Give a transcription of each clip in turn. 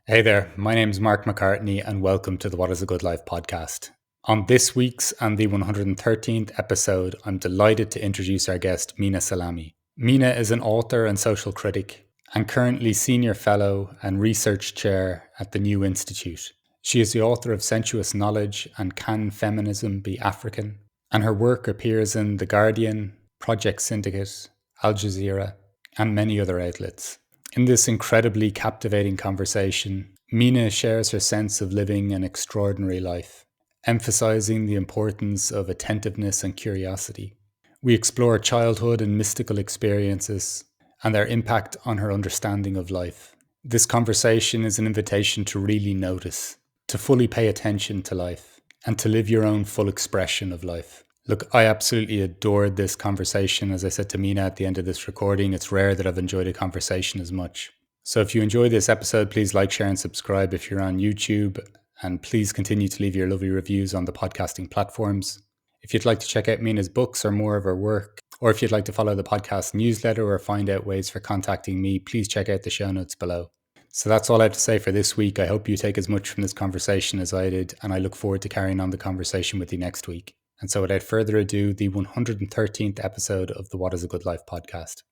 Hey there, my name's Mark McCartney and welcome to the What is a Good Life podcast. On this week's and the 113th episode, I'm delighted to introduce our guest, Minna Salami. Minna is an author and social critic and currently Senior Fellow and Research Chair at the New Institute. She is the author of Sensuous Knowledge and Can Feminism Be African? And her work appears in The Guardian, Project Syndicate, Al Jazeera, and many other outlets. In this incredibly captivating conversation, Minna shares her sense of living an extraordinary life, emphasizing the importance of attentiveness and curiosity. We explore childhood and mystical experiences and their impact on her understanding of life. This conversation is an invitation to really notice, to fully pay attention to life, and to live your own full expression of life. Look, I absolutely adored this conversation. As I said to Minna at the end of this recording, it's rare that I've enjoyed a conversation as much. So if you enjoy this episode, please like, share, and subscribe if you're on YouTube. And please continue to leave your lovely reviews on the podcasting platforms. If you'd like to check out Minna's books or more of her work, or if you'd like to follow the podcast newsletter or find out ways for contacting me, please check out the show notes below. So that's all I have to say for this week. I hope you take as much from this conversation as I did, and I look forward to carrying on the conversation with you next week. And so without further ado, the 113th episode of the What is a Good Life podcast.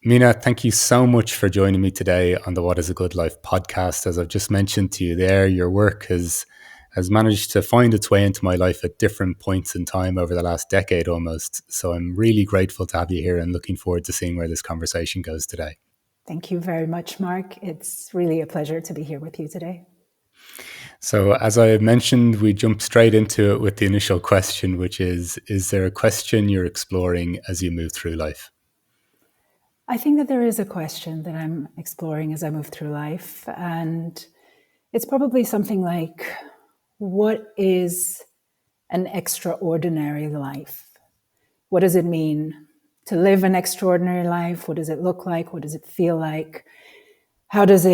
Minna, thank you so much for joining me today on the What is a Good Life podcast. As I've just mentioned to you there, your work has managed to find its way into my life at different points in time over the last decade almost. So I'm really grateful to have you here and looking forward to seeing where this conversation goes today. Thank you very much, Mark. It's really a pleasure to be here with you today. So as I mentioned, we jump straight into it with the initial question, which is there a question you're exploring as you move through life? I think that there is a question that I'm exploring as I move through life. And it's probably something like, what is an extraordinary life? What does it mean to live an extraordinary life? What does it look like? What does it feel like? How does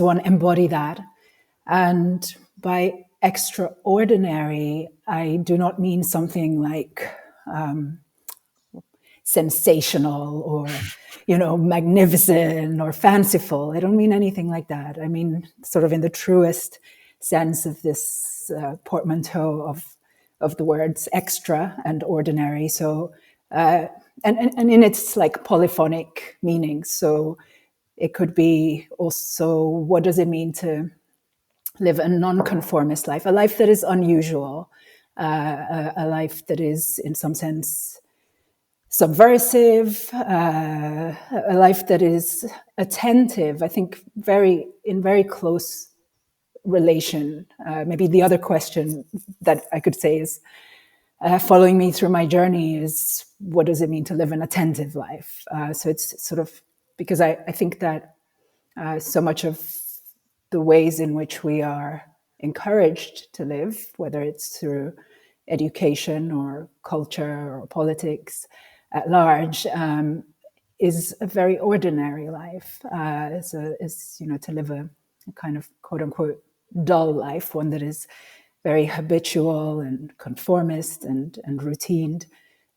one embody that? And by extraordinary, I do not mean something like sensational or, magnificent or fanciful. I don't mean anything like that. I mean, sort of in the truest sense of this portmanteau of the words extra and ordinary. So, and in its like polyphonic meaning. So it could be also, what does it mean to live a nonconformist life, a life that is unusual, a life that is in some sense subversive, a life that is attentive, I think in very close relation. Maybe the other question that I could say is, following me through my journey is, what does it mean to live an attentive life? So it's sort of, because I think that so much of the ways in which we are encouraged to live, whether it's through education or culture or politics at large, is a very ordinary life. Is to live a kind of quote unquote dull life, one that is very habitual and conformist and routined.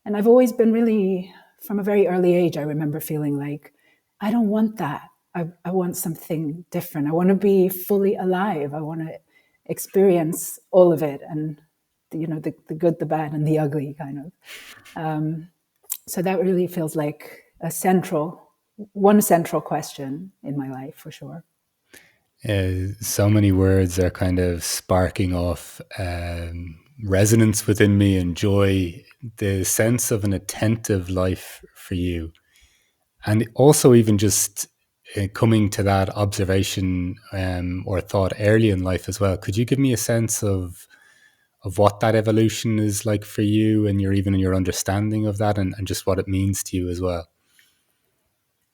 And I've always been really, from a very early age, I remember feeling like, I don't want that. I want something different. I want to be fully alive. I want to experience all of it, and the good, the bad, and the ugly, kind of. So that really feels like one central question in my life, for sure. So many words are kind of sparking off resonance within me and joy, the sense of an attentive life for you. And also even just coming to that observation or thought early in life as well. Could you give me a sense of what that evolution is like for you, and your understanding of that, and just what it means to you as well?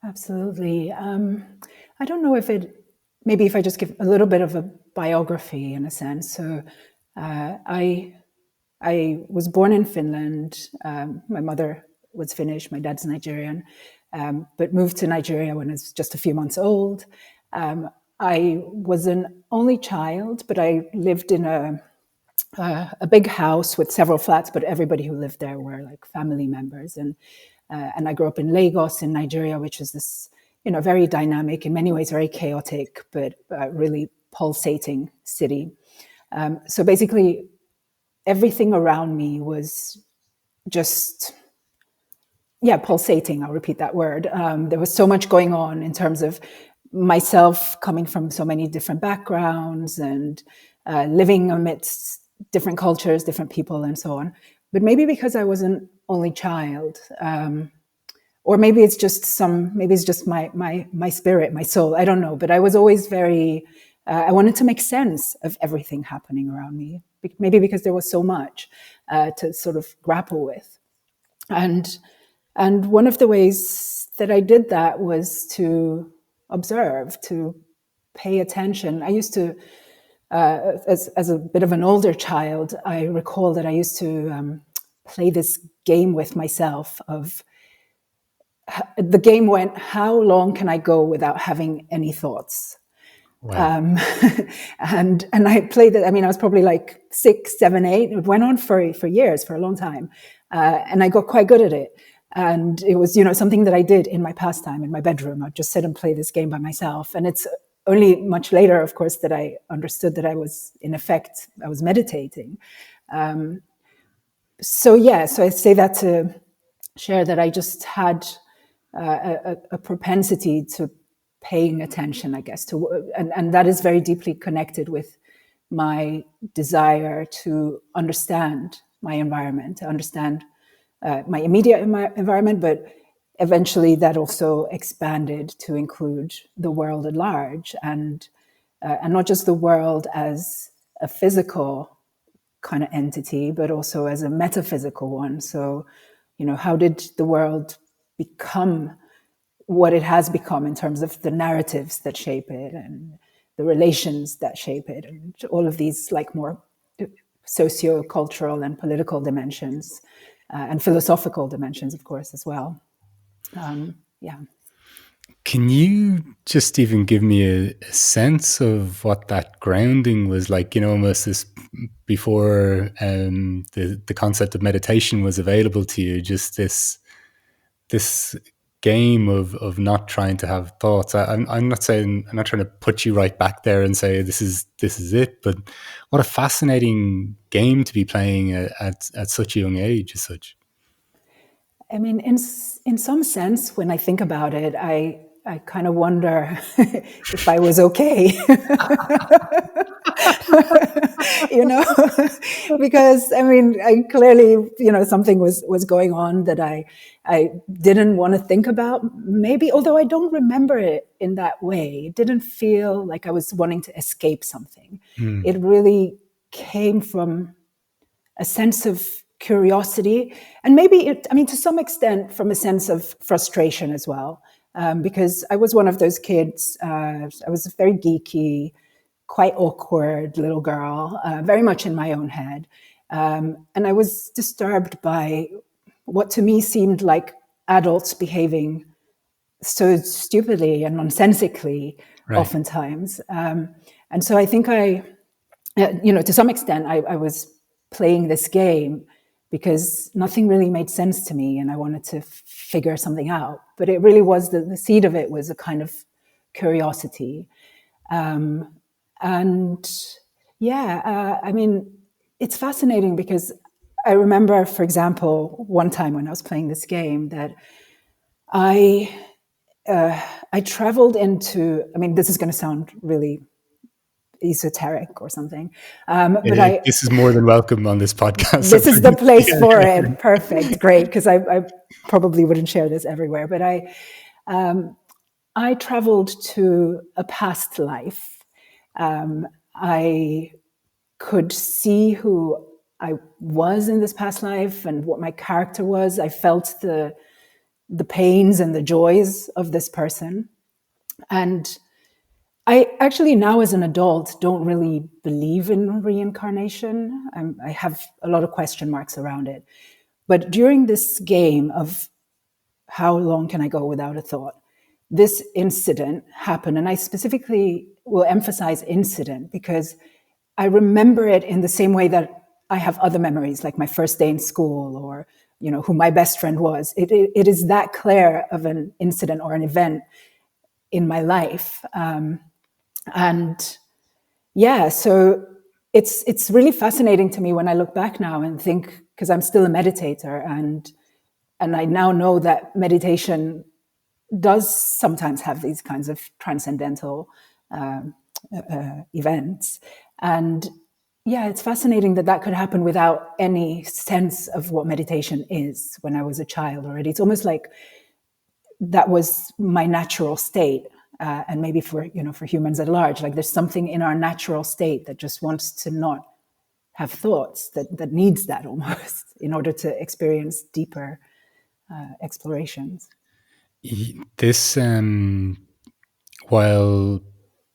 Absolutely. I don't know maybe if I just give a little bit of a biography in a sense. So I was born in Finland. My mother was Finnish, my dad's Nigerian, but moved to Nigeria when I was just a few months old. I was an only child, but I lived in a big house with several flats, but everybody who lived there were like family members. And I grew up in Lagos in Nigeria, which is this very dynamic, in many ways very chaotic, but really pulsating city. So basically, everything around me was just, pulsating. I'll repeat that word. There was so much going on in terms of myself coming from so many different backgrounds and living amidst different cultures, different people, and so on. But maybe because I was an only child, or maybe it's just my spirit, my soul. I don't know. But I was always very. I wanted to make sense of everything happening around me. Maybe because there was so much to sort of grapple with, and one of the ways that I did that was to observe, to pay attention. I used to, as a bit of an older child, I recall that I used to play this game with myself of, the game went, how long can I go without having any thoughts? Wow. And I played it. I mean, I was probably like 6, 7, 8. It went on for years, for a long time, and I got quite good at it. And it was, something that I did in my pastime in my bedroom. I'd just sit and play this game by myself. And it's only much later, of course, that I understood that I was meditating. So I say that to share that I just had a propensity to paying attention, I guess, and that is very deeply connected with my desire to understand my environment, to understand my immediate environment, but eventually that also expanded to include the world at large, and not just the world as a physical kind of entity, but also as a metaphysical one. So, how did the world become what it has become in terms of the narratives that shape it and the relations that shape it, and all of these like more socio-cultural and political dimensions, and philosophical dimensions, of course, as well. Can you just even give me a sense of what that grounding was like? Almost this before the concept of meditation was available to you. Just this game of not trying to have thoughts. I'm not saying, I'm not trying to put you right back there and say this is it, but what a fascinating game to be playing at such a young age, as such. I mean, in some sense, when I think about it, I kind of wonder if I was okay. Because I mean, I clearly, something was going on that I didn't want to think about. Maybe, although I don't remember it in that way, it didn't feel like I was wanting to escape something. It really came from a sense of curiosity, and maybe to some extent from a sense of frustration as well, because I was one of those kids. I was a very geeky, quite awkward little girl, very much in my own head, and I was disturbed by what to me seemed like adults behaving so stupidly and nonsensically, Right. oftentimes. And so I think to some extent, I was playing this game because nothing really made sense to me and I wanted to figure something out. But it really was, the seed of it was a kind of curiosity. It's fascinating because I remember, for example, one time when I was playing this game that I traveled into, this is going to sound really esoteric or something. But this is more than welcome on this podcast. This is the place for it. Perfect. Great. Because I probably wouldn't share this everywhere. But I traveled to a past life. I could see who I was in this past life and what my character was. I felt the pains and the joys of this person. And I actually now as an adult don't really believe in reincarnation. I have a lot of question marks around it. But during this game of how long can I go without a thought, this incident happened. And I specifically will emphasize incident because I remember it in the same way that I have other memories, like my first day in school or, who my best friend was. It is that clear of an incident or an event in my life. And yeah, so it's really fascinating to me when I look back now and think, because I'm still a meditator, and I now know that meditation does sometimes have these kinds of transcendental events. And yeah, it's fascinating that that could happen without any sense of what meditation is when I was a child already. It's almost like that was my natural state. And maybe for, for humans at large, like there's something in our natural state that just wants to not have thoughts, that needs that almost in order to experience deeper explorations. This, while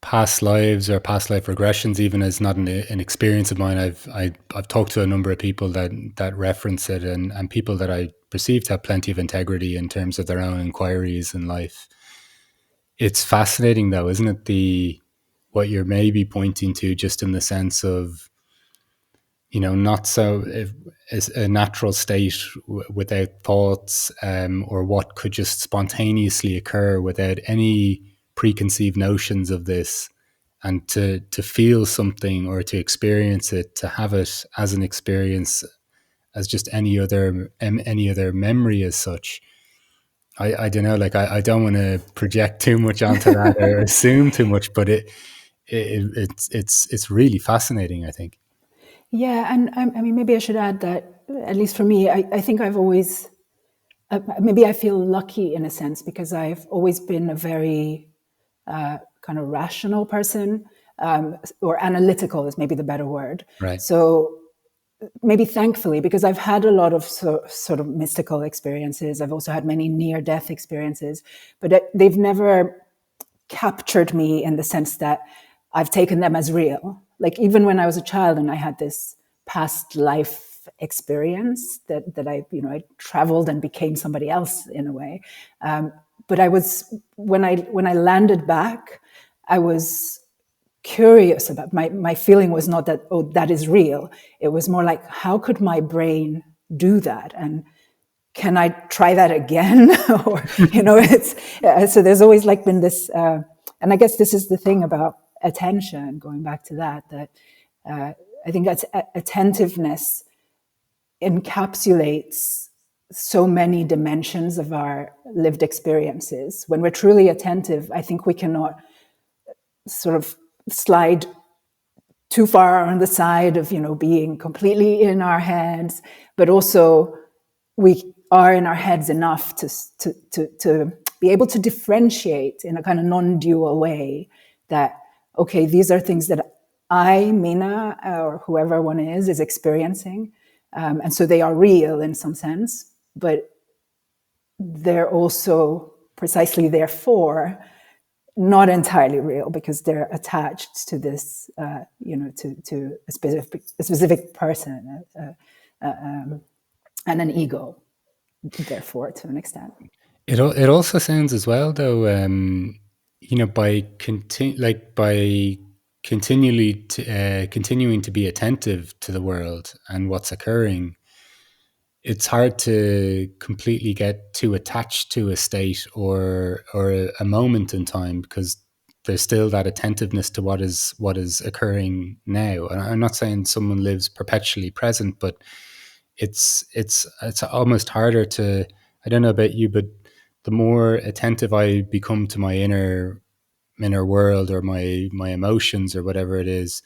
past lives or past life regressions even is not an experience of mine, I've talked to a number of people that reference it, and people that I perceive to have plenty of integrity in terms of their own inquiries in life. It's fascinating though, isn't it, the what you're maybe pointing to, just in the sense of, not so as a natural state without thoughts, or what could just spontaneously occur without any preconceived notions of this, and to feel something or to experience it, to have it as an experience, as just any other memory as such. I don't know, like I don't want to project too much onto that or assume too much, but it's really fascinating, I think. Yeah, and I mean, maybe I should add that, at least for me, I think I've always, maybe I feel lucky in a sense, because I've always been a very kind of rational person, or analytical is maybe the better word. Right. So maybe thankfully, because I've had a lot of sort of mystical experiences. I've also had many near-death experiences, but they've never captured me in the sense that I've taken them as real. Like even when I was a child and I had this past life experience that I traveled and became somebody else in a way. But I was, when I landed back, I was curious about, my feeling was not that, oh, that is real. It was more like, how could my brain do that? And can I try that again? Or, it's, so there's always like been this, and I guess this is the thing about attention, going back to that I think that's attentiveness encapsulates so many dimensions of our lived experiences. When we're truly attentive, I think we cannot sort of slide too far on the side of, being completely in our heads, but also we are in our heads enough to be able to differentiate in a kind of non-dual way that, okay, these are things that I, Minna, or whoever one is experiencing. And so they are real in some sense, but they're also precisely therefore not entirely real, because they're attached to this, to a specific person, and an ego, therefore, to an extent. It also sounds as well, though, by continuing to be attentive to the world and what's occurring, it's hard to completely get too attached to a state or a moment in time, because there's still that attentiveness to what is occurring now. And I'm not saying someone lives perpetually present, but it's almost harder to. I don't know about you, but the more attentive I become to my inner world, or my emotions, or whatever it is,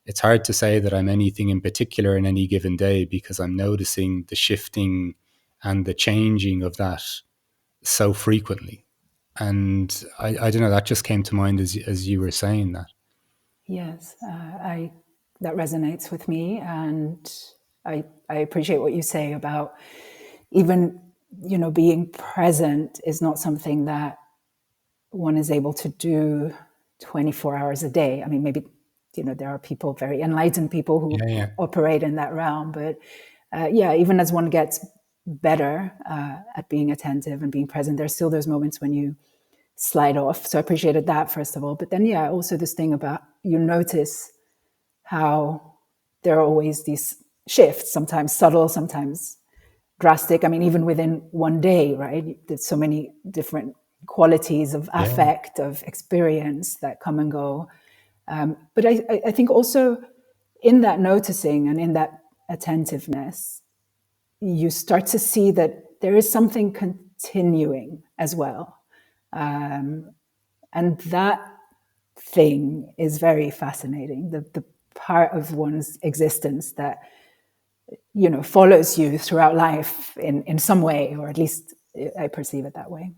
it's hard to say that I'm anything in particular in any given day, because I'm noticing the shifting and the changing of that so frequently. And I don't know, that just came to mind as you were saying that. Yes, I that resonates with me, and I appreciate what you say about even being present is not something that one is able to do 24 hours a day. I mean, maybe there are people, very enlightened people, who Yeah, yeah. operate in that realm, but yeah, even as one gets better at being attentive and being present, there's still those moments when you slide off. So I appreciated that, first of all. But then, yeah, also this thing about, you notice how there are always these shifts, sometimes subtle, sometimes drastic. I mean, even within one day, right? There's so many different qualities of Yeah. affect, of experience that come and go. But I think also in that noticing and in that attentiveness, you start to see that there is something continuing as well. And that thing is very fascinating. The part of one's existence that, follows you throughout life in some way, or at least I perceive it that way.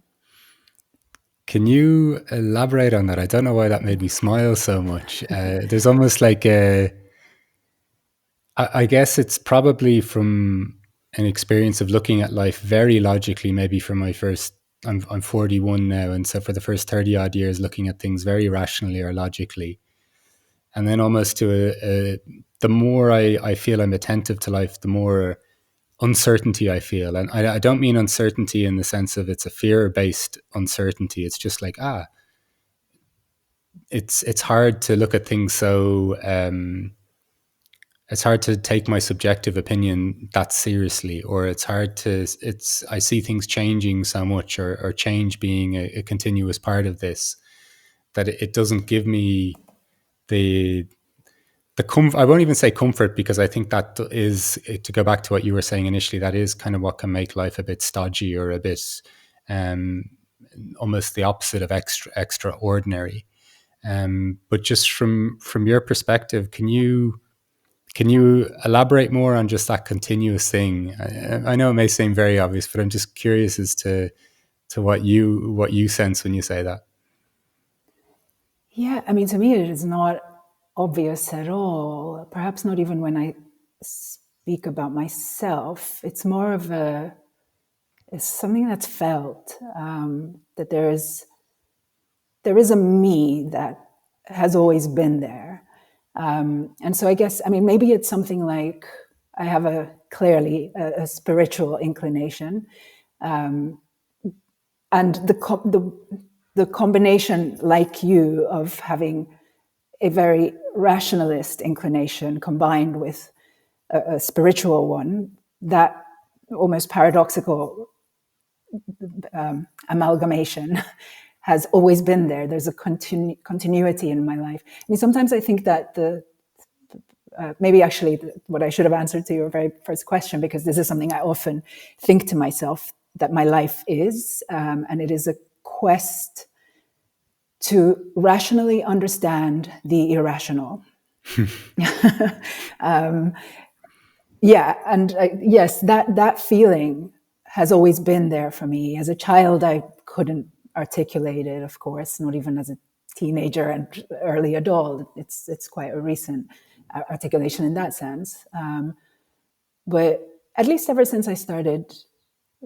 Can you elaborate on that? I don't know why that made me smile so much. There's almost like I guess it's probably from an experience of looking at life very logically, maybe from my first, I'm 41 now. And so for the first 30 odd years, looking at things very rationally or logically. And then almost the more I feel I'm attentive to life, the more uncertainty I feel. And I don't mean uncertainty in the sense of it's a fear-based uncertainty. It's just like, it's hard to look at things so it's hard to take my subjective opinion that seriously, or I see things changing so much, or change being a continuous part of this, that it doesn't give me the I won't even say comfort, because I think that is, to go back to what you were saying initially, that is kind of what can make life a bit stodgy, or a bit um, almost the opposite of extraordinary. But just from your perspective, can you elaborate more on just that continuous thing? I know it may seem very obvious, but I'm just curious as to what you sense when you say that. Yeah, I mean, to me, it is not obvious at all. Perhaps not even when I speak about myself. It's more of it's something that's felt, that there is a me that has always been there. And so I guess, I mean, maybe it's something like I have clearly a spiritual inclination. And the combination, like you, of having a very rationalist inclination combined with a spiritual one, that almost paradoxical amalgamation has always been there. There's a continuity in my life. I mean, sometimes I think that maybe actually what I should have answered to your very first question, because this is something I often think to myself, that my life is, and it is a quest to rationally understand the irrational. Yeah, and yes, that feeling has always been there for me. As a child, I couldn't articulate it, of course, not even as a teenager and early adult. It's quite a recent articulation in that sense. But at least ever since I started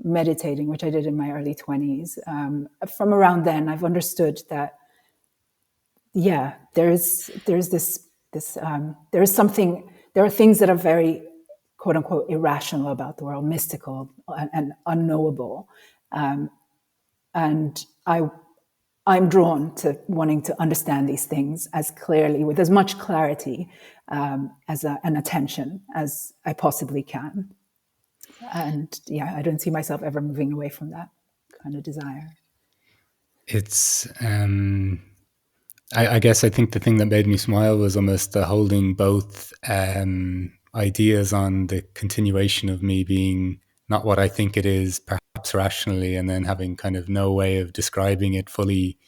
meditating, which I did in my early 20s, from around then, I've understood that, yeah, there's this there is something. There are things that are very, quote unquote, irrational about the world, mystical and unknowable, and I'm drawn to wanting to understand these things as clearly, with as much clarity, as an attention as I possibly can. And yeah, I don't see myself ever moving away from that kind of desire. It's I guess I think the thing that made me smile was almost the holding both ideas on the continuation of me being not what I think it is, perhaps rationally, and then having kind of no way of describing it fully,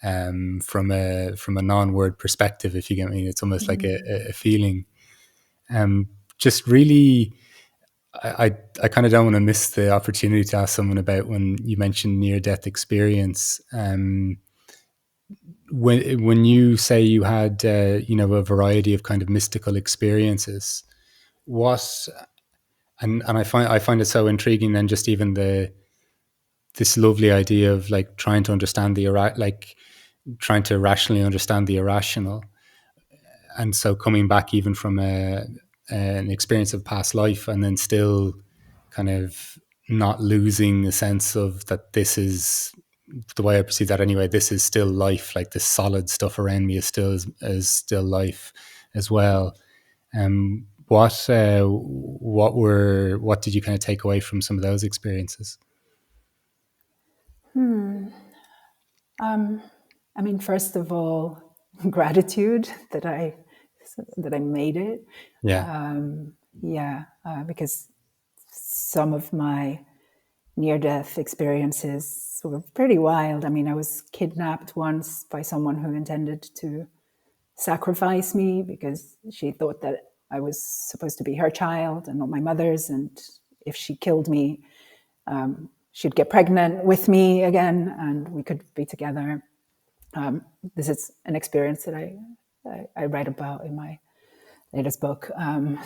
from a non-word perspective. If you get me, it's almost like a feeling. Just really, I kind of don't want to miss the opportunity to ask someone about when you mentioned near-death experience. When you say you had a variety of kind of mystical experiences, what and I find it so intriguing. Then just even this lovely idea of like trying to understand like trying to rationally understand the irrational, and so coming back even from an experience of past life, and then still kind of not losing the sense of that this is the way I perceive that anyway. This is still life. Like this solid stuff around me is still life as well. What did you kind of take away from some of those experiences? I mean, first of all, gratitude that I made it. Yeah. Yeah, because some of my near-death experiences were pretty wild. I mean, I was kidnapped once by someone who intended to sacrifice me because she thought that I was supposed to be her child and not my mother's, and if she killed me, she'd get pregnant with me again, and we could be together. This is an experience that I write about in my latest book,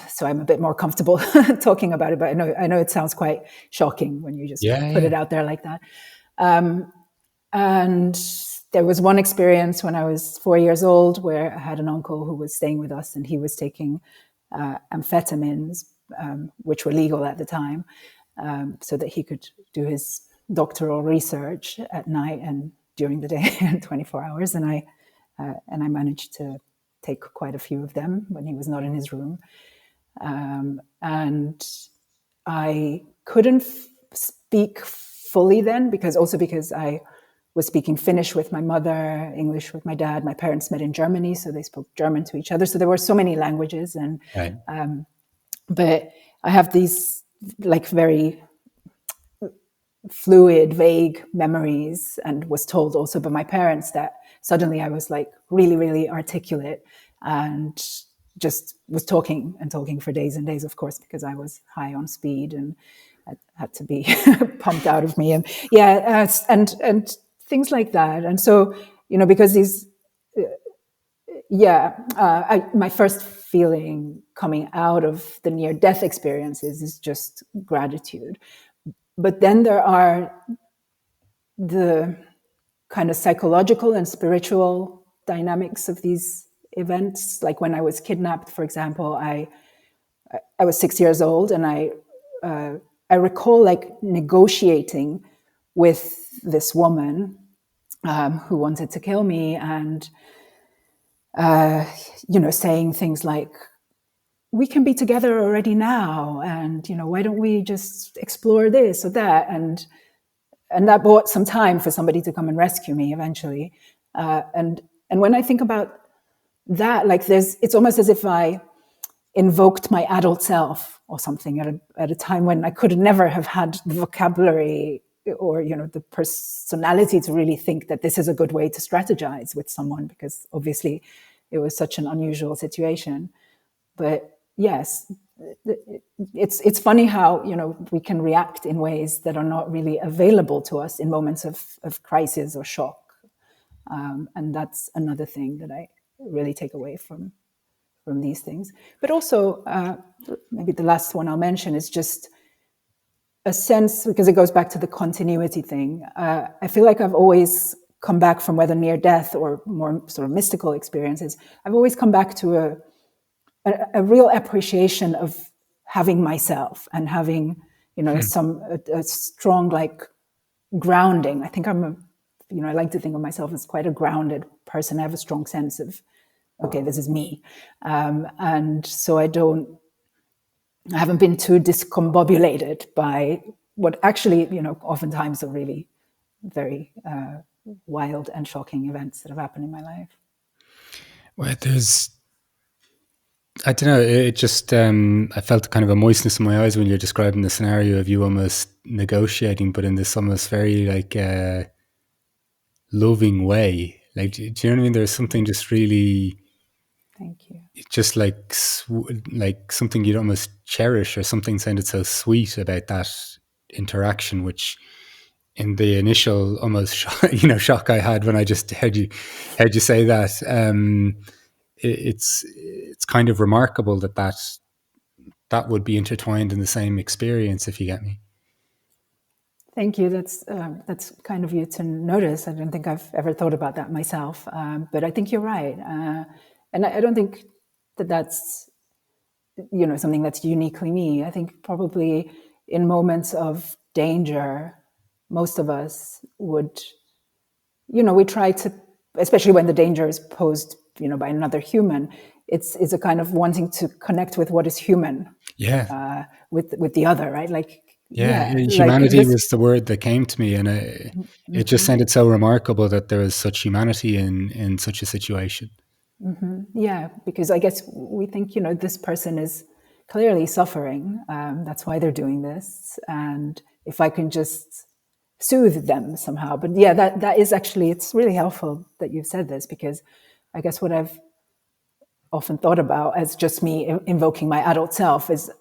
so I'm a bit more comfortable talking about it. But I know it sounds quite shocking when you just Yeah. put Yeah. it out there like that. And there was one experience when I was 4 years old where I had an uncle who was staying with us, and he was taking amphetamines, which were legal at the time, so that he could do his doctoral research at night and during the day, 24 hours. And I managed to take quite a few of them when he was not in his room. And I couldn't speak fully then, because I was speaking Finnish with my mother, English with my dad. My parents met in Germany, so they spoke German to each other. So there were so many languages, and Right. but I have these like very fluid, vague memories, and was told also by my parents that suddenly I was like really, really articulate and just was talking and talking for days and days, of course, because I was high on speed and it had to be pumped out of me. And yeah, and things like that. And so, because these, my first feeling coming out of the near death experiences is just gratitude. But then there are the kind of psychological and spiritual dynamics of these events. Like when I was kidnapped, for example, I was 6 years old, and I recall like negotiating with this woman who wanted to kill me, and saying things like, "We can be together already now, and why don't we just explore this or that?" And that bought some time for somebody to come and rescue me eventually. And when I think about that, like it's almost as if I invoked my adult self or something at a time when I could never have had the vocabulary or the personality to really think that this is a good way to strategize with someone, because obviously it was such an unusual situation. But yes, it's funny how we can react in ways that are not really available to us in moments of crisis or shock, and that's another thing that I really take away from these things. But also, maybe the last one I'll mention is just a sense, because it goes back to the continuity thing. I feel like I've always come back from, whether near death or more sort of mystical experiences, I've always come back to a real appreciation of having myself and having, a strong like grounding. I think I like to think of myself as quite a grounded person. I have a strong sense of, okay, this is me. And so I haven't been too discombobulated by what actually, oftentimes are really very wild and shocking events that have happened in my life. Well, I don't know. It just, I felt kind of a moistness in my eyes when you're describing the scenario of you almost negotiating, but in this almost very like loving way. Like, do you know what I mean? There's something just really, Thank you. just like something you'd almost cherish, or something sounded so sweet about that interaction, which in the initial almost shock I had when I just heard you say that, it's kind of remarkable that would be intertwined in the same experience, if you get me. Thank you. That's kind of you to notice. I don't think I've ever thought about that myself, but I think you're right, and I don't think that's something that's uniquely me. I think probably in moments of danger, most of us would, we try to, especially when the danger is posed, by another human. It's a kind of wanting to connect with what is human, Yeah. with the other, right? Like Yeah, yeah, like humanity this. was the word that came to me, and it just sounded so remarkable that there was such humanity in such a situation. Yeah, because I guess we think, this person is clearly suffering. That's why they're doing this. And if I can just soothe them somehow. But yeah, that is actually, it's really helpful that you've said this, because I guess what I've often thought about as just me invoking my adult self is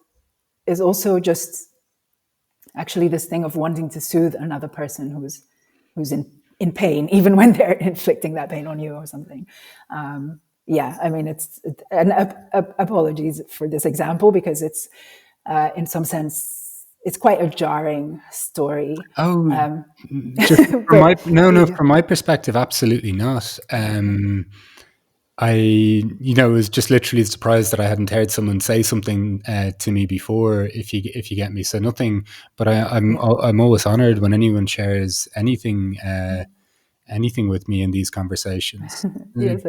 also just actually this thing of wanting to soothe another person who's in pain, even when they're inflicting that pain on you or something. Yeah, I mean, and apologies for this example, because it's in some sense it's quite a jarring story. Oh, just from my But yeah. from my perspective, absolutely not. I was just literally surprised that I hadn't heard someone say something to me before. If you get me, so nothing. But Yeah. I'm always honored when anyone shares anything with me in these conversations. Yes,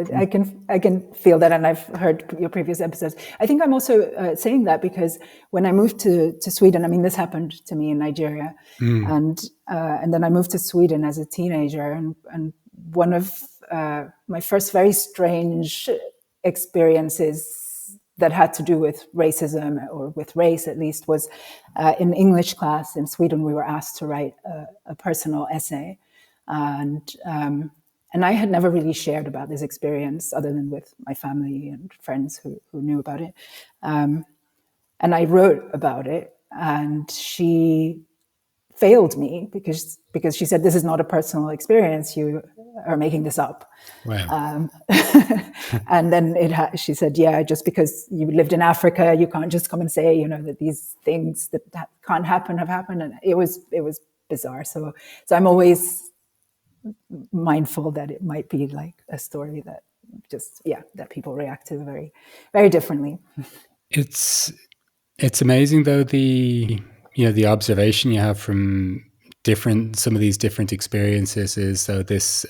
I can feel that, and I've heard your previous episodes. I think I'm also saying that because when I moved to Sweden, I mean, this happened to me in Nigeria, Mm, and then I moved to Sweden as a teenager, and one of my first very strange experiences that had to do with racism, or with race at least, was in English class in Sweden. We were asked to write a personal essay, and and I had never really shared about this experience other than with my family and friends who knew about it. And I wrote about it, and she failed me because she said, "This is not a personal experience. You are making this up." wow. And then she said, "Yeah, just because you lived in Africa, you can't just come and say, that these things that can't happen have happened." And it was bizarre. So I'm always mindful that it might be like a story that that people react to very, very differently. It's it's amazing though, the observation you have from different some of these different experiences is though this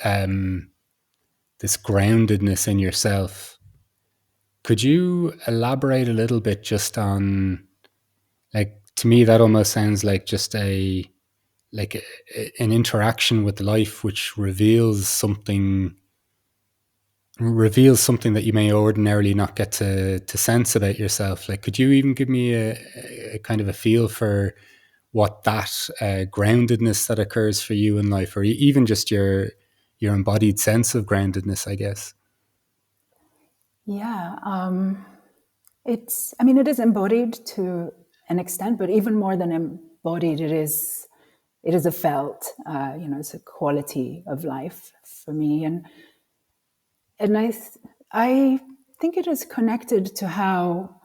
groundedness in yourself. Could you elaborate a little bit just on, like, to me that almost sounds like just an interaction with life which reveals something that you may ordinarily not get to sense about yourself. Like, could you even give me a kind of a feel for what that groundedness that occurs for you in life, or even just your embodied sense of groundedness, I guess? Yeah, I mean, it is embodied to an extent, but even more than embodied, it is a felt. It's a quality of life for me, and I think it is connected to how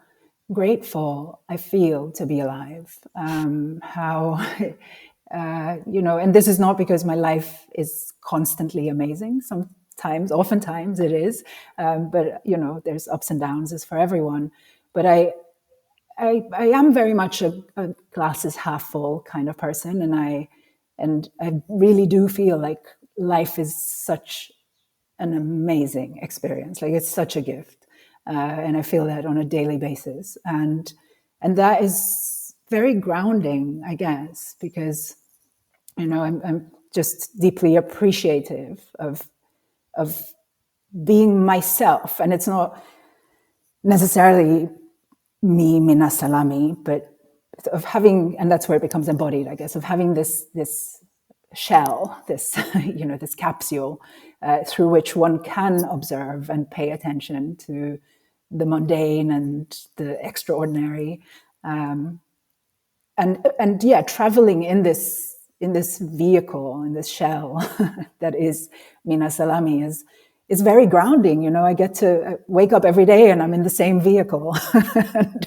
grateful I feel to be alive. How and this is not because my life is constantly amazing. Oftentimes it is, but there's ups and downs as for everyone. But I am very much a glass is half full kind of person, and I really do feel like life is such an amazing experience. Like, it's such a gift, and I feel that on a daily basis, and that is very grounding, I guess, because I'm just deeply appreciative of being myself, and it's not necessarily me, Minna Salami, but of having, and that's where it becomes embodied, I guess, of having this shell, this this capsule through which one can observe and pay attention to the mundane and the extraordinary, and yeah, traveling in this vehicle, in this shell that is Minna Salami is very grounding. I get to wake up every day and I'm in the same vehicle. And,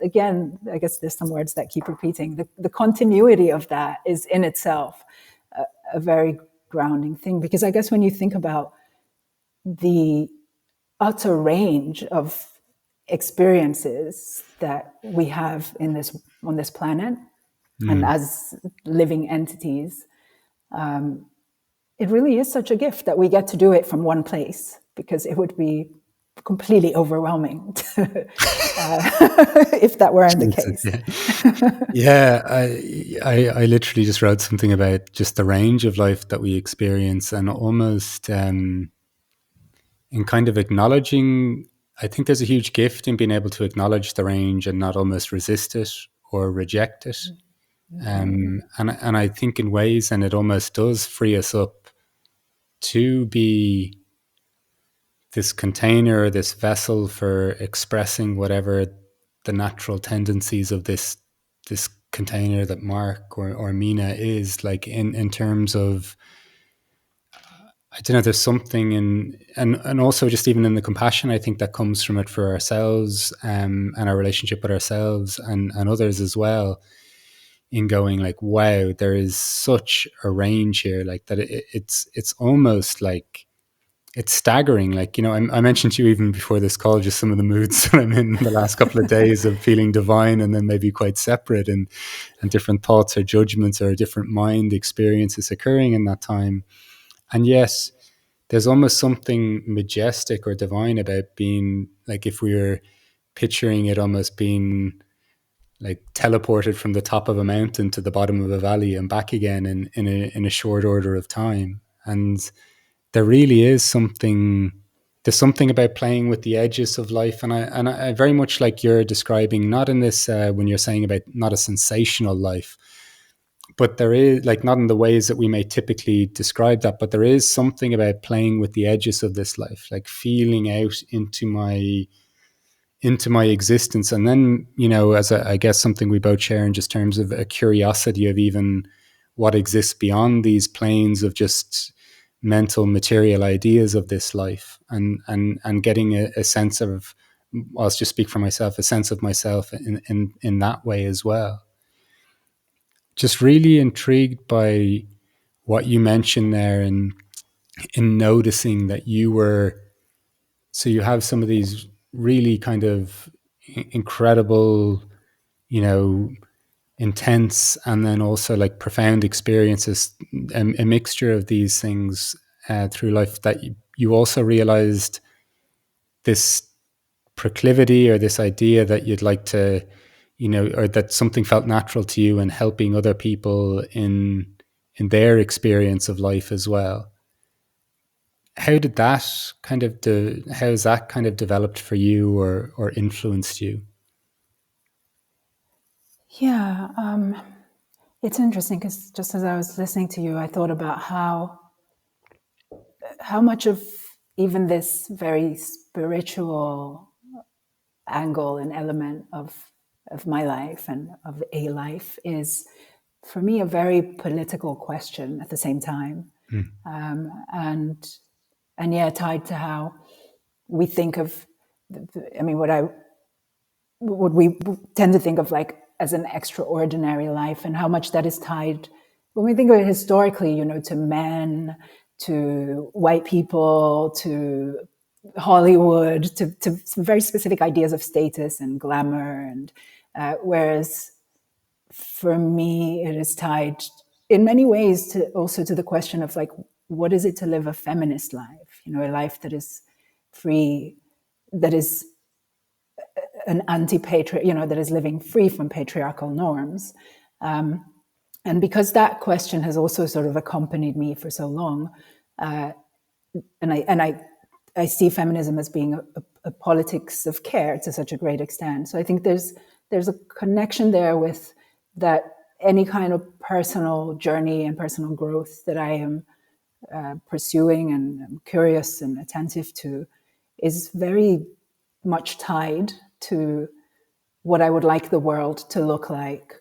again, I guess there's some words that keep repeating. The continuity of that is in itself a very grounding thing, because I guess when you think about the utter range of experiences that we have on this planet, and Mm. as living entities, it really is such a gift that we get to do it from one place, because it would be completely overwhelming if that weren't the case. Yeah, I literally just wrote something about just the range of life that we experience, and almost in kind of acknowledging. I think there's a huge gift in being able to acknowledge the range and not almost resist it or reject it. And I think in ways, and it almost does free us up to be this container, this vessel for expressing whatever the natural tendencies of this container that Mark or Minna is, like in terms of, I don't know, there's something in, and also just even in the compassion, I think that comes from it for ourselves, and our relationship with ourselves and others as well, in going like, wow, there is such a range here, like that it's almost like, it's staggering. Like, I mentioned to you even before this call, just some of the moods that I'm in the last couple of days of feeling divine and then maybe quite separate, and different thoughts or judgments or different mind experiences occurring in that time. And yes, there's almost something majestic or divine about being, like, if we were picturing it, almost being like teleported from the top of a mountain to the bottom of a valley and back again in a short order of time. And there really is something, there's something about playing with the edges of life. And I very much like you're describing, not in this, when you're saying about not a sensational life, but there is, like, not in the ways that we may typically describe that, but there is something about playing with the edges of this life, like feeling out into my existence. And then, as I guess something we both share in just terms of a curiosity of even what exists beyond these planes of just mental material ideas of this life, and getting a sense of, I'll just speak for myself, a sense of myself in that way as well. Just really intrigued by what you mentioned there, and in noticing that so you have some of these really kind of incredible, intense, and then also like profound experiences, a mixture of these things through life, that you also realized this proclivity or this idea that you'd like to, or that something felt natural to you in helping other people in their experience of life as well. How did that kind of how has that kind of developed for you, or influenced you? Yeah, it's interesting because just as I was listening to you, I thought about how much of even this very spiritual angle and element of my life and of a life is, for me, a very political question at the same time, and yeah, tied to how we think of, I mean, what we tend to think of like as an extraordinary life, and how much that is tied, when we think of it historically, to men, to white people, to Hollywood, to some very specific ideas of status and glamour. And whereas for me, it is tied in many ways to also to the question of like, what is it to live a feminist life? A life that is free, that is an anti-patriarch, that is living free from patriarchal norms. And because that question has also sort of accompanied me for so long, and I see feminism as being a politics of care to such a great extent. So I think there's a connection there with that, any kind of personal journey and personal growth that I am pursuing and I'm curious and attentive to is very much tied to what I would like the world to look like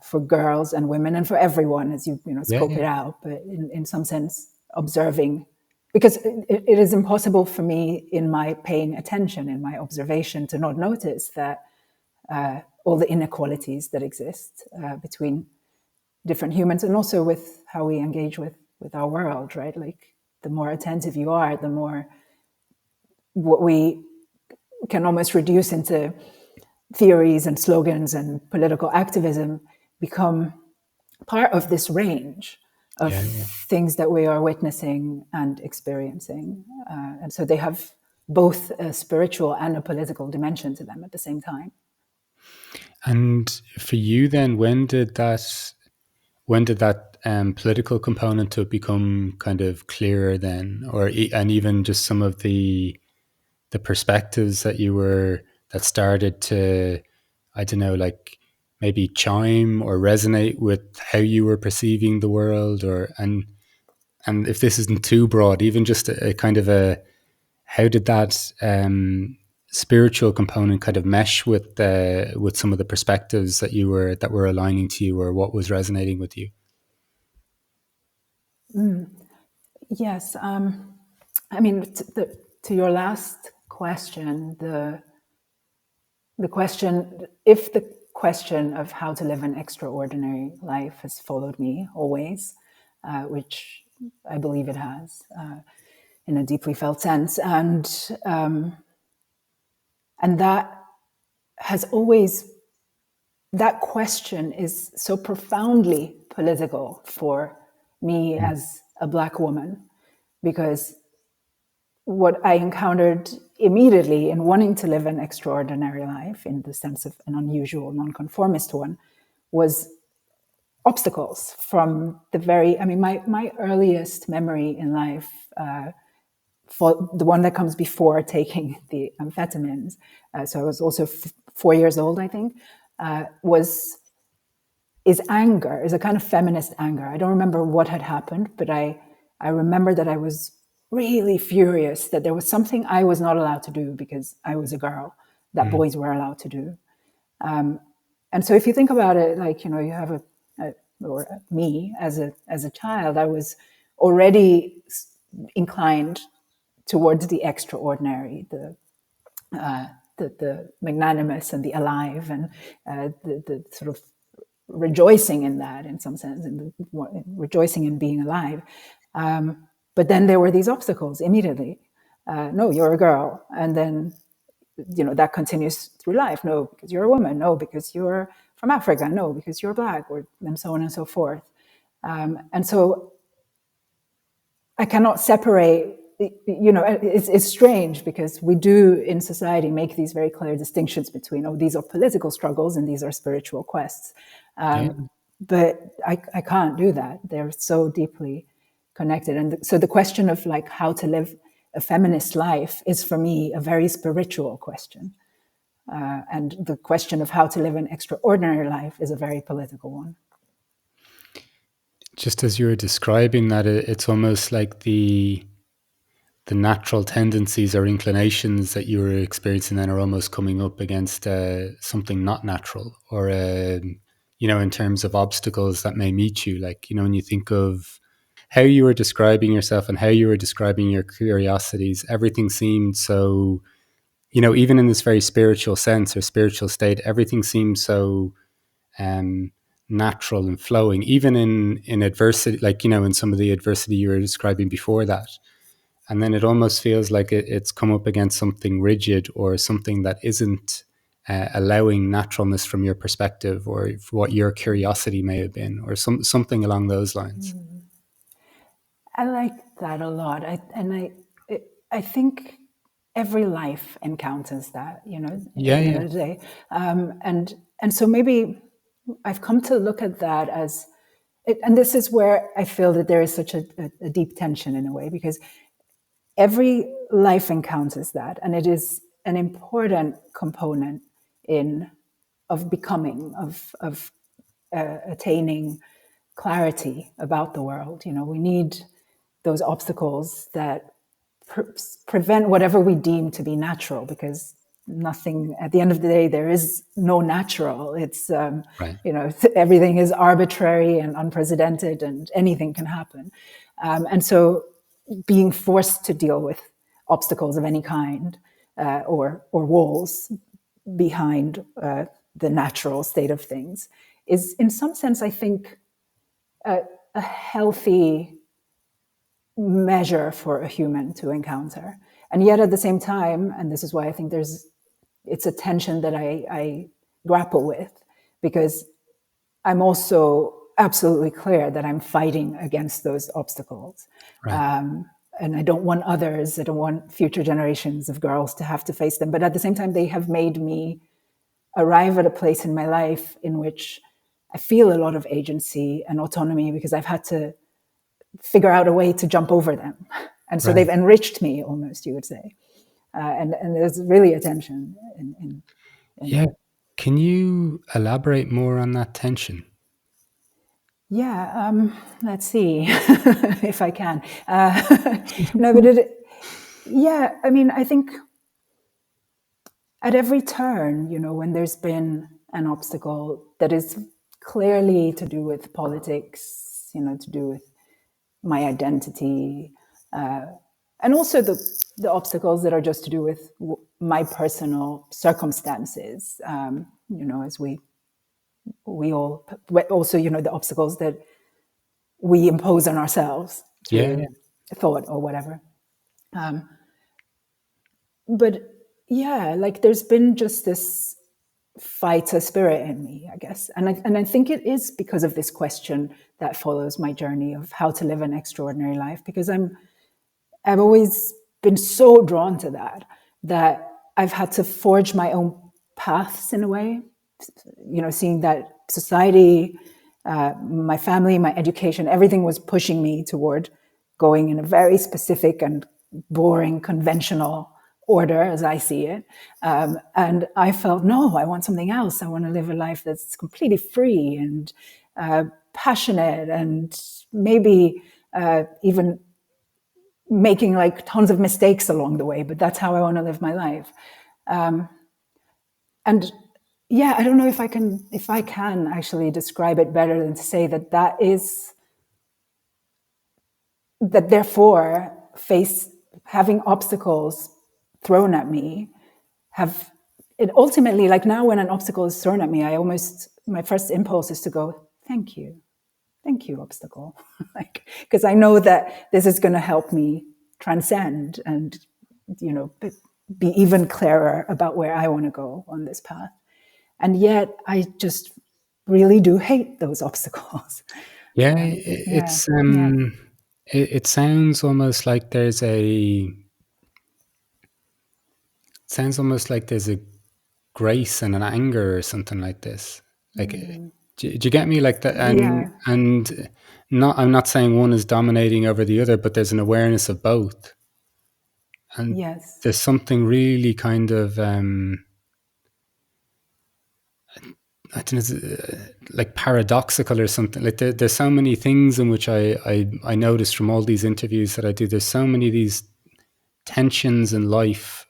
for girls and women and for everyone, as you scope it out. But in some sense, observing, because it is impossible for me in my paying attention, in my observation, to not notice that all the inequalities that exist between different humans, and also with how we engage with our world, right? Like, the more attentive you are, the more what we can almost reduce into theories and slogans and political activism become part of this range of things that we are witnessing and experiencing. And so they have both a spiritual and a political dimension to them at the same time. And for you then, when did that political component to it become kind of clearer then, and even just some of the perspectives that started to, I don't know, like maybe chime or resonate with how you were perceiving the world, and if this isn't too broad, even just a kind of how did that spiritual component kind of mesh with some of the perspectives that were aligning to you, or what was resonating with you? Yes. I mean, to your last question, the question, if the question of how to live an extraordinary life has followed me always, which I believe it has, in a deeply felt sense, and that has always, that question is so profoundly political for me as a Black woman, because what I encountered immediately in wanting to live an extraordinary life, in the sense of an unusual, nonconformist one, was obstacles from the very, I mean, my earliest memory in life, for the one that comes before taking the amphetamines, so I was also 4 years old, I think, is anger, is a kind of feminist anger. I don't remember what had happened, but I remember that I was really furious that there was something I was not allowed to do because I was a girl that boys were allowed to do. And so if you think about it, like, you know, you have or me as a child, I was already inclined towards the extraordinary, the magnanimous and the alive, and the sort of rejoicing in that, in some sense, and rejoicing in being alive. But then there were these obstacles immediately. No, you're a girl. And then, you know, that continues through life. No, because you're a woman. No, because you're from Africa. No, because you're Black, and so on and so forth. And so I cannot separate, you know, it's strange because we do in society make these very clear distinctions between, oh, these are political struggles and these are spiritual quests. Yeah. But I can't do that. They're so deeply connected. And so the question of like how to live a feminist life is for me a very spiritual question. And the question of how to live an extraordinary life is a very political one. Just as you were describing that, it's almost like the natural tendencies or inclinations that you were experiencing then are almost coming up against something not natural, or you know, in terms of obstacles that may meet you. Like, you know, when you think of how you were describing yourself and how you were describing your curiosities, everything seemed so, you know, even in this very spiritual sense or spiritual state, everything seemed so natural and flowing, even in adversity, like, you know, in some of the adversity you were describing before that. And then it almost feels like it's come up against something rigid or something that isn't allowing naturalness from your perspective, or what your curiosity may have been, or something along those lines. I like that a lot. I think every life encounters that, you know, Yeah, at the end yeah, of the day. And so maybe I've come to look at that as, and this is where I feel that there is such a deep tension in a way, because every life encounters that, and it is an important component in of becoming, of attaining clarity about the world. You know, we need those obstacles that prevent whatever we deem to be natural, because nothing, at the end of the day, there is no natural. It's, right. you know, everything is arbitrary and unprecedented, and anything can happen. And so being forced to deal with obstacles of any kind, or walls behind the natural state of things, is in some sense, I think, a healthy measure for a human to encounter. And yet at the same time, and this is why I think it's a tension that I grapple with, because I'm also absolutely clear that I'm fighting against those obstacles. Right. and I don't want others, I don't want future generations of girls to have to face them. But at the same time, they have made me arrive at a place in my life in which I feel a lot of agency and autonomy because I've had to figure out a way to jump over them. And so Right. they've enriched me almost, you would say. And there's really a tension in Yeah. that. Can you elaborate more on that tension? Yeah, let's see if I can. No, but yeah, I mean, I think at every turn, when there's been an obstacle that is clearly to do with politics, to do with my identity, and also the obstacles that are just to do with my personal circumstances, as we all, but also, the obstacles that we impose on ourselves Yeah. through thought or whatever. But yeah, like there's been just this fighter spirit in me, I guess. And I think it is because of this question that follows my journey of how to live an extraordinary life, because I've always been so drawn to that I've had to forge my own paths in a way, seeing that society, my family, my education, everything was pushing me toward going in a very specific and boring, conventional order as I see it. And I felt, no, I want something else. I want to live a life that's completely free and passionate and maybe even making like tons of mistakes along the way, but that's how I want to live my life. And yeah, I don't know if I can actually describe it better than to say that therefore having obstacles thrown at me have it ultimately, like now when an obstacle is thrown at me, my first impulse is to go, thank you, obstacle. Like, because I know that this is going to help me transcend and, be even clearer about where I want to go on this path. And yet I just really do hate those obstacles. Yeah. Yeah, It's yeah. it sounds almost like there's a grace and an anger or something like this. Like, do you get me? Like that, Yeah, and not. I'm not saying one is dominating over the other, but there's an awareness of both, and yes. there's something really kind of I don't know, like paradoxical or something. Like there's so many things in which I noticed from all these interviews that I do. There's so many of these tensions in life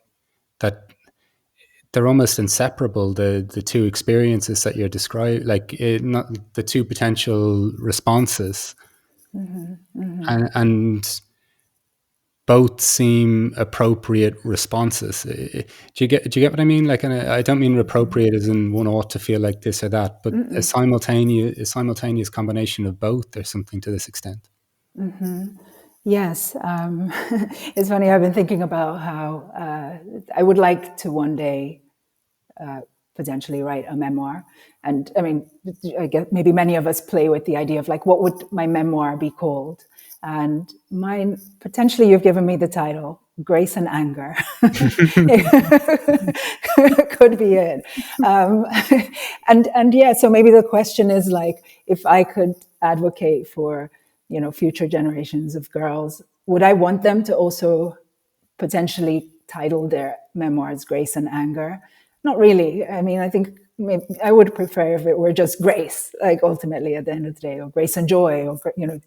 that they're almost inseparable. The two experiences that you're describing, like not the two potential responses, and both seem appropriate responses. Do you get what I mean? Like, and I don't mean appropriate as in one ought to feel like this or that, but a simultaneous combination of both or something to this extent. Yes. It's funny, I've been thinking about how I would like to one day potentially write a memoir. And I mean, I guess maybe many of us play with the idea of like, what would my memoir be called? And mine, potentially, you've given me the title, Grace and Anger. Could be it. Um, and yeah, so maybe the question is like, if I could advocate for, future generations of girls, would I want them to also potentially title their memoirs Grace and Anger? Not really. I mean, I think maybe I would prefer if it were just grace, like ultimately at the end of the day, or grace and joy, or,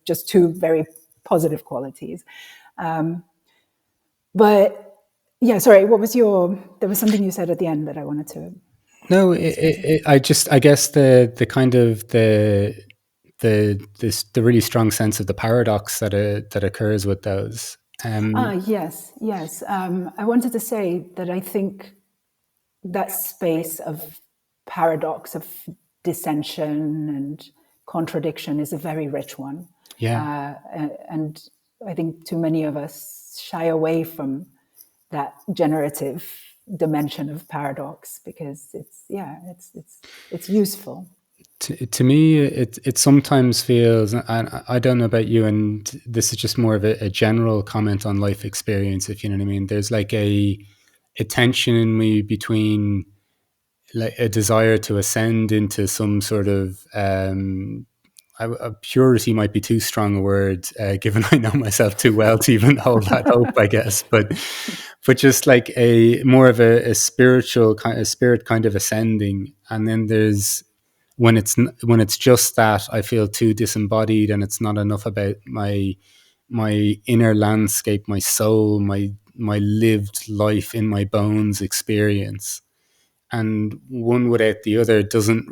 just two very positive qualities. But yeah, sorry, there was something you said at the end that I wanted to No, ask you. I guess the kind of the really strong sense of the paradox that occurs with those. Yes, yes. I wanted to say that I think that space of paradox, of dissension and contradiction is a very rich one. Yeah. And I think too many of us shy away from that generative dimension of paradox because it's useful. To me, it sometimes feels, and I don't know about you, and this is just more of a general comment on life experience, if you know what I mean. There's like a tension in me between like a desire to ascend into some sort of purity might be too strong a word, given I know myself too well to even hold that hope, I guess. But just like a more of a spiritual kind of spirit kind of ascending, and then there's when it's just that I feel too disembodied, and it's not enough about my inner landscape, my soul, my lived life in my bones experience, and one without the other doesn't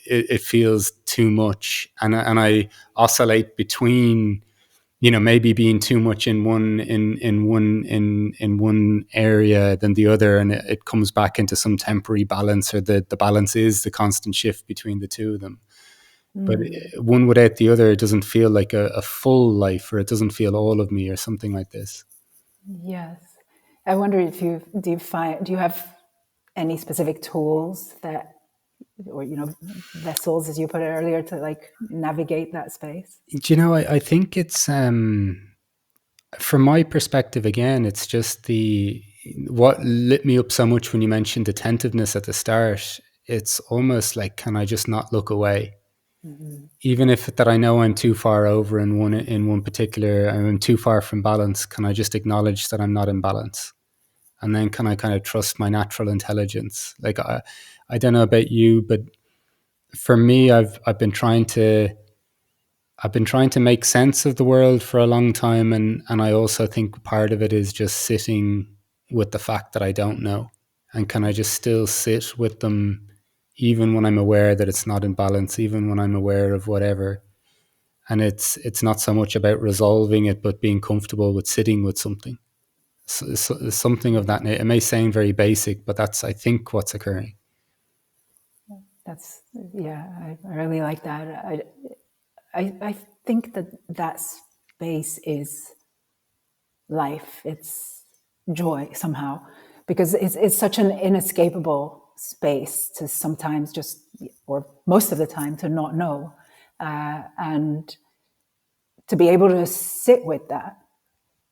it feels too much, and I oscillate between, you know, maybe being too much in one area than the other, and it comes back into some temporary balance, or the balance is the constant shift between the two of them. But one without the other doesn't feel like a full life, or it doesn't feel all of me, or something like this. Yes. I wonder if do you have any specific tools that, or, vessels, as you put it earlier, to like navigate that space? Do you know, I think it's from my perspective, again, it's just what lit me up so much when you mentioned attentiveness at the start. It's almost like, can I just not look away? Mm-hmm. Even if that I know I'm too far over in one particular, I'm too far from balance, can I just acknowledge that I'm not in balance? And then can I kind of trust my natural intelligence? Like I don't know about you, but for me, I've been trying to make sense of the world for a long time, and I also think part of it is just sitting with the fact that I don't know, and can I just still sit with them, even when I'm aware that it's not in balance, even when I'm aware of whatever. And it's not so much about resolving it, but being comfortable with sitting with something, something of that nature. It may sound very basic, but that's, I think, what's occurring. That's, yeah, I really like that. I think that space is life. It's joy somehow, because it's such an inescapable space to sometimes just, or most of the time, to not know, and to be able to sit with that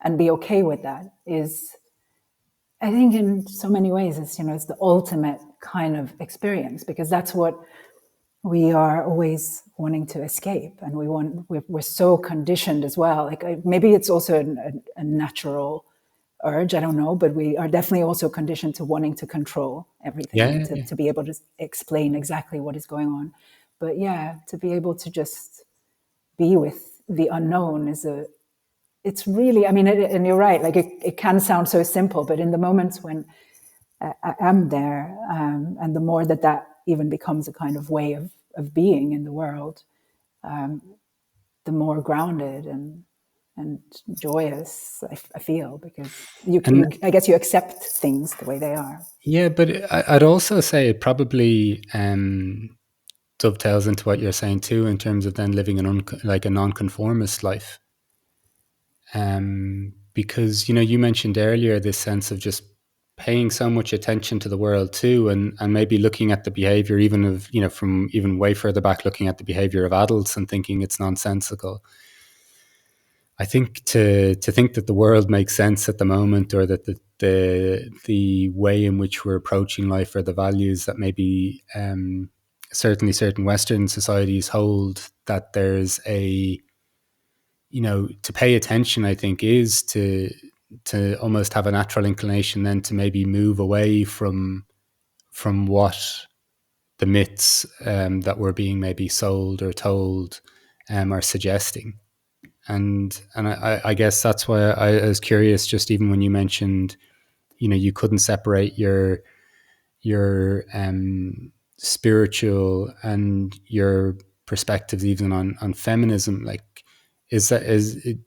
and be okay with that is, I think, in so many ways, it's the ultimate kind of experience, because that's what we are always wanting to escape, and we're so conditioned as well. Like, maybe it's also a natural urge, I don't know, but we are definitely also conditioned to wanting to control everything, Yeah, and yeah, yeah. to be able to explain exactly what is going on. But yeah, to be able to just be with the unknown it's really, I mean, and you're right, like it can sound so simple, but in the moments when I am there, and the more that even becomes a kind of way of being in the world, the more grounded and joyous I feel, because And I guess you accept things the way they are. yeah, but I'd also say it probably dovetails into what you're saying too, in terms of then living like a nonconformist life. Because, you know, you mentioned earlier this sense of just paying so much attention to the world too, and maybe looking at the behavior, even of, you know, from even way further back, looking at the behavior of adults and thinking it's nonsensical. I think to think that the world makes sense at the moment, or that the way in which we're approaching life, or the values that maybe certainly certain Western societies hold, that there's a, you know, to pay attention, I think, is to almost have a natural inclination then to maybe move away from what the myths that we're being maybe sold or told are suggesting. And I guess that's why I was curious, just even when you mentioned, you know, you couldn't separate your spiritual and your perspectives even on feminism. Like, is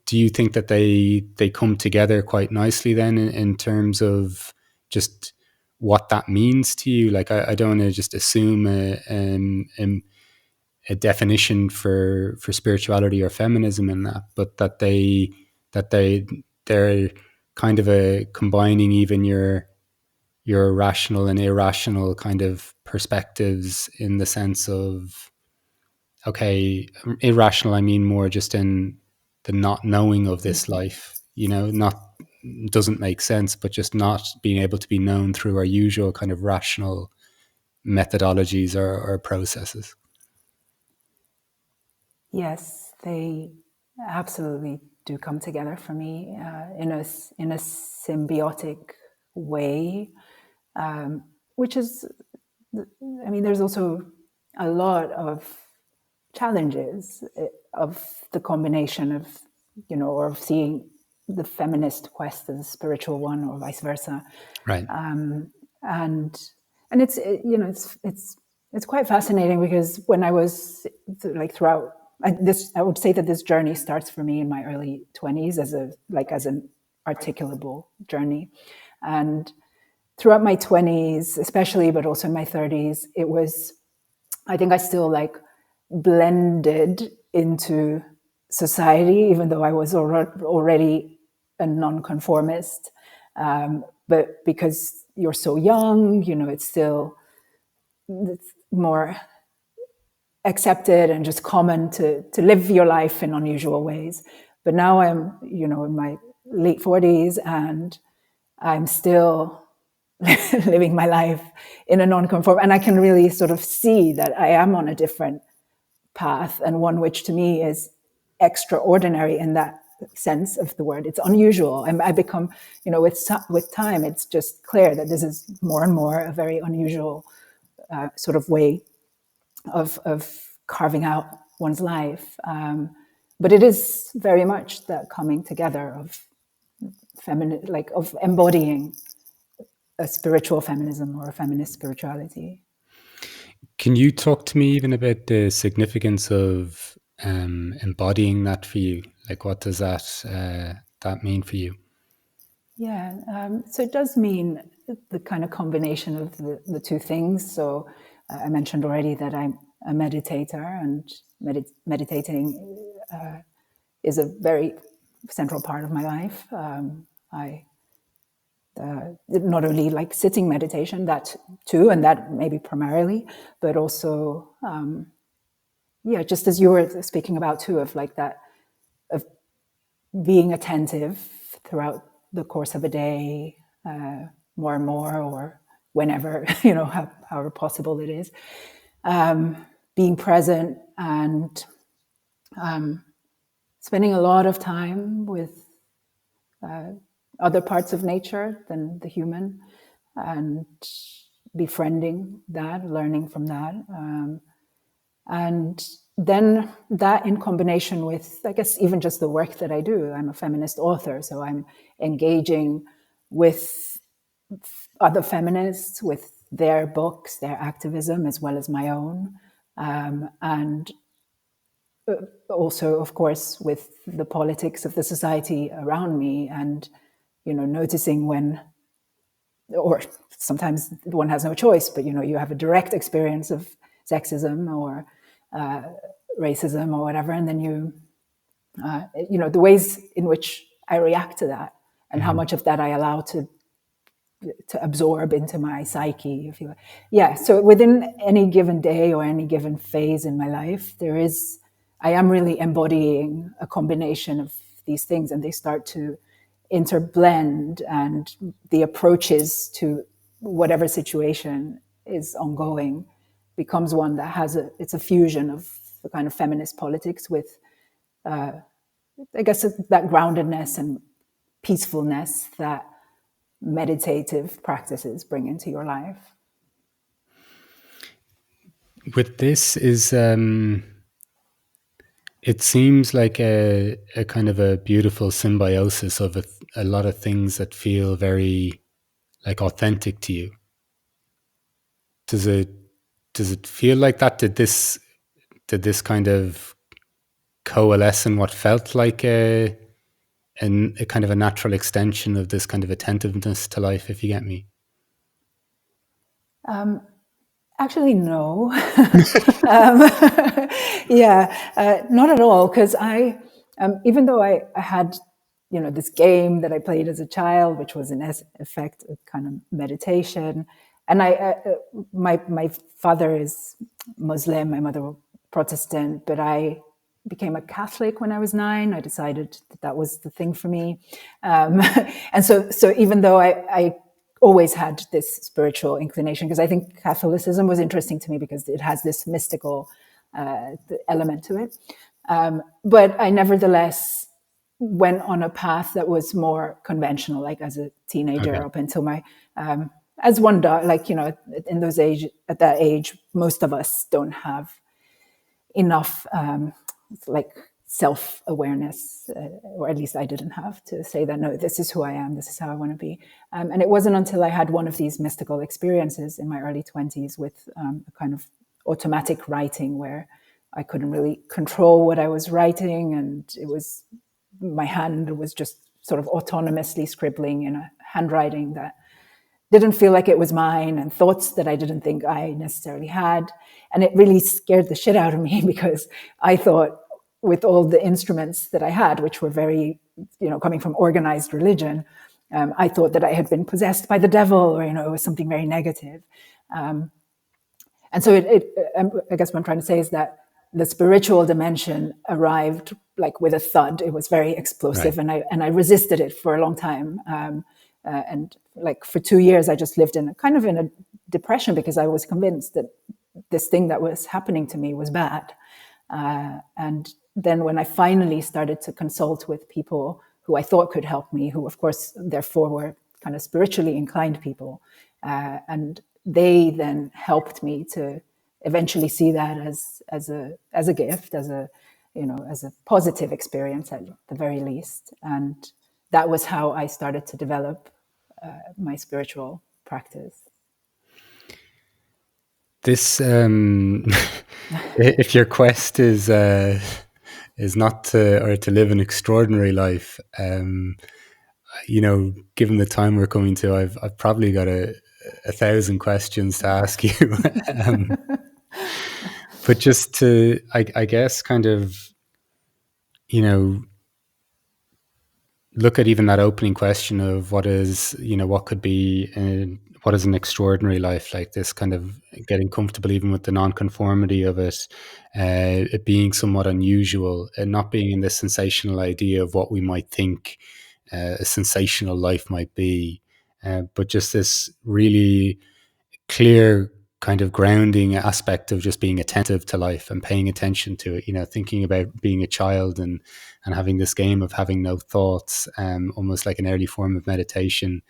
do you think that they come together quite nicely then, in terms of just what that means to you? Like, I don't want to just assume a definition for spirituality or feminism in that, but that they're kind of a combining even your rational and irrational kind of perspectives, in the sense of okay, irrational, I mean more just in the not knowing of this life, not doesn't make sense, but just not being able to be known through our usual kind of rational methodologies or processes. Yes, they absolutely do come together for me in a symbiotic way, which is, I mean, there's also a lot of challenges of the combination of, or of seeing the feminist quest as a spiritual one, or vice versa, Right. and it's it's quite fascinating, because when I was like throughout I would say that this journey starts for me in my early 20s as an articulable journey, and throughout my 20s especially, but also in my 30s, it was, I think I still blended into society, even though I was already a nonconformist. But because you're so young, it's more accepted and just common to live your life in unusual ways. But now I'm, in my late 40s, and I'm still living my life in a nonconform, and I can really sort of see that I am on a different path, and one which to me is extraordinary in that sense of the word. It's unusual. I become, with time, it's just clear that this is more and more a very unusual sort of way of carving out one's life. But it is very much that coming together of feminine, of embodying a spiritual feminism or a feminist spirituality. Can you talk to me even about the significance of embodying that for you? Like, what does that mean for you? Yeah, so it does mean the kind of combination of the two things. So I mentioned already that I'm a meditator, and meditating is a very central part of my life. I not only like sitting meditation, that too, and that maybe primarily, but also, just as you were speaking about too, of that, of being attentive throughout the course of a day, more and more, or whenever, however possible it is, being present, and spending a lot of time with other parts of nature than the human, and befriending that, learning from that. And then that, in combination with, I guess, even just the work that I do. I'm a feminist author, so I'm engaging with other feminists, with their books, their activism, as well as my own. And also, of course, with the politics of the society around me, and, noticing when, or sometimes one has no choice, but, you have a direct experience of sexism or racism or whatever, and then the ways in which I react to that, and how much of that I allow to absorb into my psyche, if you like. Yeah, so within any given day or any given phase in my life, I am really embodying a combination of these things, and they start to interblend, and the approaches to whatever situation is ongoing becomes one that it's a fusion of the kind of feminist politics with, I guess, that groundedness and peacefulness that meditative practices bring into your life. With this is it seems like a kind of a beautiful symbiosis of a lot of things that feel very like authentic to you. Does it feel like that? Did this kind of coalesce in what felt like a kind of a natural extension of this kind of attentiveness to life, if you get me? Actually, no. Not at all. Because even though I had, this game that I played as a child, which was in effect a kind of meditation, and my father is Muslim, my mother Protestant, but I became a Catholic when I was 9. I decided that was the thing for me. And so even though I always had this spiritual inclination, because I think Catholicism was interesting to me because it has this mystical element to it. But I nevertheless went on a path that was more conventional, like as a teenager Okay. up until my, as one does, like, in those age, at that age, most of us don't have enough like self-awareness, or at least I didn't have, to say that, no, this is who I am, this is how I want to be. And it wasn't until I had one of these mystical experiences in my early 20s with a kind of automatic writing where I couldn't really control what I was writing, and it was, my hand was just sort of autonomously scribbling in a handwriting that didn't feel like it was mine, and thoughts that I didn't think I necessarily had. And it really scared the shit out of me because I thought, with all the instruments that I had, which were very, coming from organized religion, I thought that I had been possessed by the devil, or, it was something very negative. And so I guess what I'm trying to say is that the spiritual dimension arrived like with a thud. It was very Right. explosive, and I resisted it for a long time. And like for 2 years, I just lived in a depression because I was convinced that this thing that was happening to me was bad. And then when I finally started to consult with people who I thought could help me, who of course therefore were kind of spiritually inclined people, and they then helped me to eventually see that as a gift, as a positive experience at the very least. And that was how I started to develop my spiritual practice. This, if your quest is not to, or to live an extraordinary life, given the time we're coming to, I've probably got a thousand questions to ask you. um, but just to, I guess, kind of, you know, look at even that opening question of what could be, what is an extraordinary life, like this kind of getting comfortable even with the non-conformity of it, it being somewhat unusual, and not being in this sensational idea of what we might think a sensational life might be, but just this really clear kind of grounding aspect of just being attentive to life and paying attention to it, thinking about being a child and having this game of having no thoughts, almost like an early form of meditation,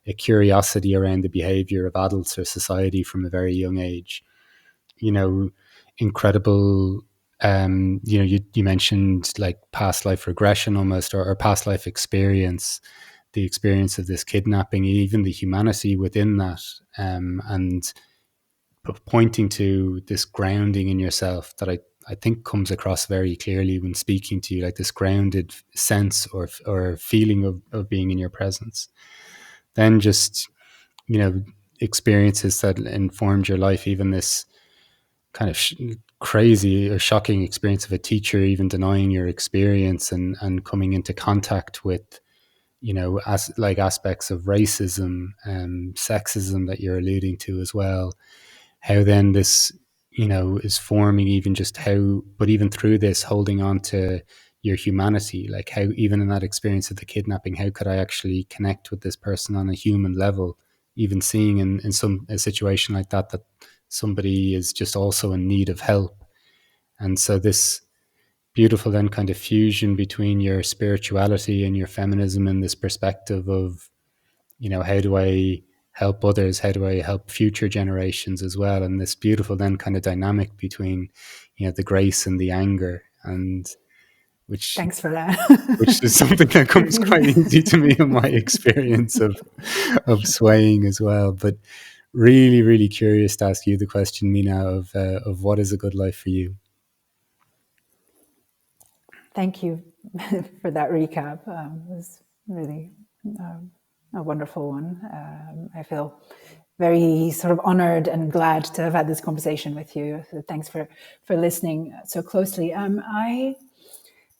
a curiosity around the behavior of adults or society from a very young age, incredible. You mentioned like past life regression almost, or past life experience, the experience of this kidnapping, even the humanity within that, and pointing to this grounding in yourself that I think comes across very clearly when speaking to you, like this grounded sense or feeling of being in your presence. Then just, experiences that informed your life, even this kind of crazy or shocking experience of a teacher even denying your experience and coming into contact with, as like aspects of racism and sexism that you're alluding to as well. How then this, is forming even just how, but even through this, holding on to your humanity, like how even in that experience of the kidnapping, how could I actually connect with this person on a human level, even seeing in some a situation like that somebody is just also in need of help. And so this beautiful then kind of fusion between your spirituality and your feminism and this perspective of, how do I help others? How do I help future generations as well? And this beautiful then kind of dynamic between, the grace and the anger, and which Thanks for that. which is something that comes quite easy to me in my experience of swaying as well. But really, really curious to ask you the question, Mina, of what is a good life for you? Thank you for that recap. It was really a wonderful one. I feel very sort of honored and glad to have had this conversation with you. So thanks for listening so closely. I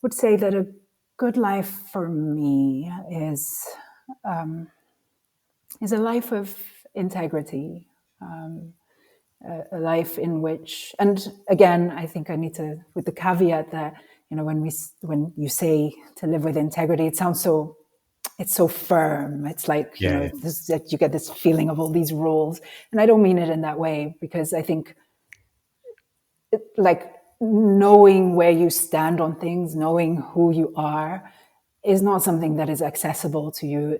would say that a good life for me is a life of integrity, a life in which, and again, I think I need to, with the caveat that, when you say to live with integrity, it sounds so, it's so firm. It's like, Yeah. that you get this feeling of all these rules. And I don't mean it in that way, because I think like knowing where you stand on things, knowing who you are, is not something that is accessible to you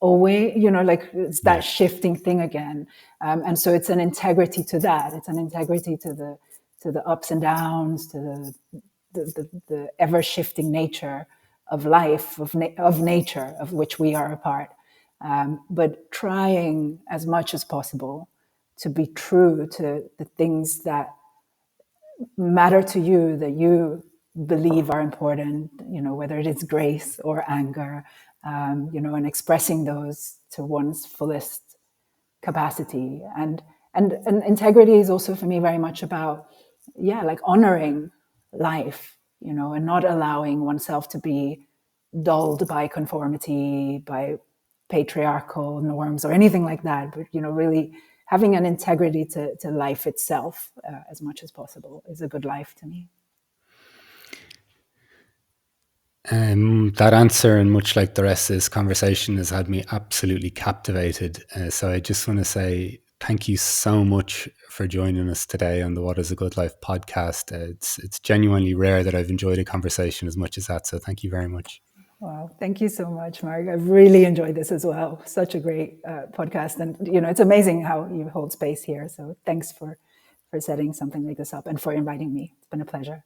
always. Like it's that Yeah. shifting thing again, and so it's an integrity to that. It's an integrity to the ups and downs, to the ever shifting nature of life, of nature, of which we are a part. But trying as much as possible to be true to the things that matter to you, that you believe are important, whether it is grace or anger, and expressing those to one's fullest capacity. And integrity is also for me very much about, like honoring life, and not allowing oneself to be dulled by conformity, by patriarchal norms or anything like that, but really having an integrity to life itself, as much as possible, is a good life to me. That answer, and much like the rest of this conversation, has had me absolutely captivated. So I just want to say thank you so much for joining us today on the What is a Good Life podcast. It's genuinely rare that I've enjoyed a conversation as much as that. So thank you very much. Wow, thank you so much, Mark. I've really enjoyed this as well. Such a great podcast, and it's amazing how you hold space here. So thanks for setting something like this up and for inviting me. It's been a pleasure.